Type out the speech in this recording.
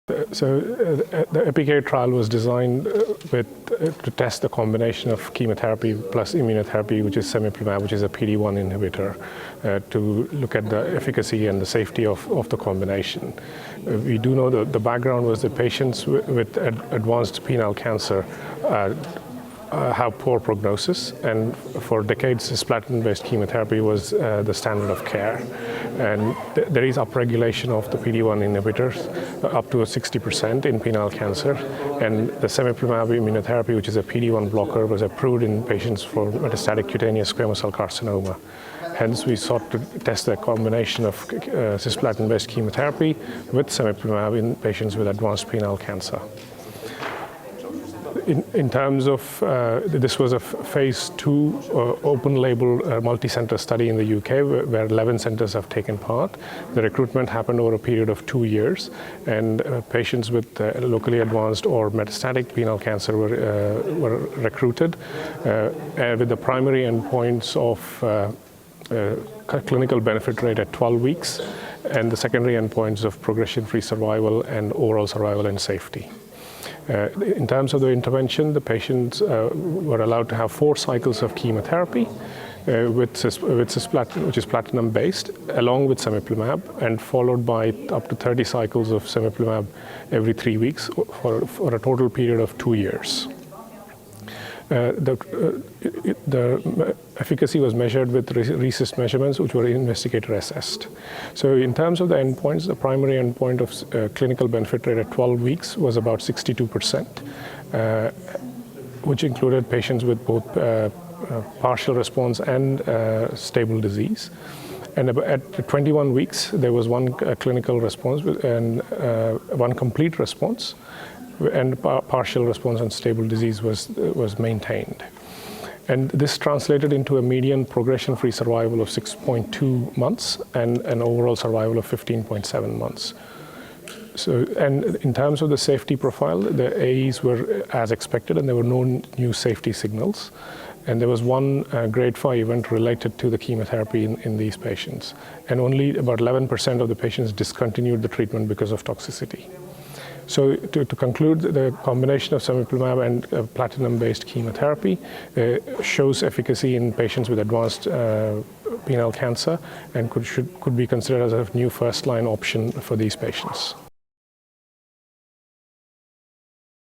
The EPICATE trial was designed to test the combination of chemotherapy plus immunotherapy, which is Cemiplimab, which is a PD-1 inhibitor, to look at the efficacy and the safety of the combination. We do know that the background was that patients with advanced penile cancer have poor prognosis, and for decades cisplatin-based chemotherapy was the standard of care. And there is upregulation of the PD-1 inhibitors up to 60% in penile cancer, and the Cemiplimab immunotherapy, which is a PD-1 blocker, was approved in patients for metastatic cutaneous squamous cell carcinoma. Hence, we sought to test the combination of cisplatin-based chemotherapy with Cemiplimab in patients with advanced penile cancer. In terms of, this was a phase 2 open-label multi-center study in the UK where 11 centers have taken part. The recruitment happened over a period of 2 years, and patients with locally advanced or metastatic penile cancer were recruited with the primary endpoints of clinical benefit rate at 12 weeks and the secondary endpoints of progression-free survival and overall survival and safety. In terms of the intervention, the patients were allowed to have 4 cycles of chemotherapy with cisplatin, which is platinum-based, along with Cemiplimab, and followed by up to 30 cycles of Cemiplimab every 3 weeks for a total period of 2 years. The efficacy was measured with RECIST measurements, which were investigator assessed. So in terms of the endpoints, the primary endpoint of clinical benefit rate at 12 weeks was about 62%, which included patients with both partial response and stable disease. And at 21 weeks, there was one clinical response and one complete response, and partial response and stable disease was maintained. And this translated into a median progression-free survival of 6.2 months and an overall survival of 15.7 months. So, and in terms of the safety profile, the AEs were as expected, and there were no new safety signals. And there was one grade 5 event related to the chemotherapy in these patients. And only about 11% of the patients discontinued the treatment because of toxicity. So to conclude, the combination of Cemiplimab and platinum-based chemotherapy shows efficacy in patients with advanced penile cancer and could be considered as a new first-line option for these patients.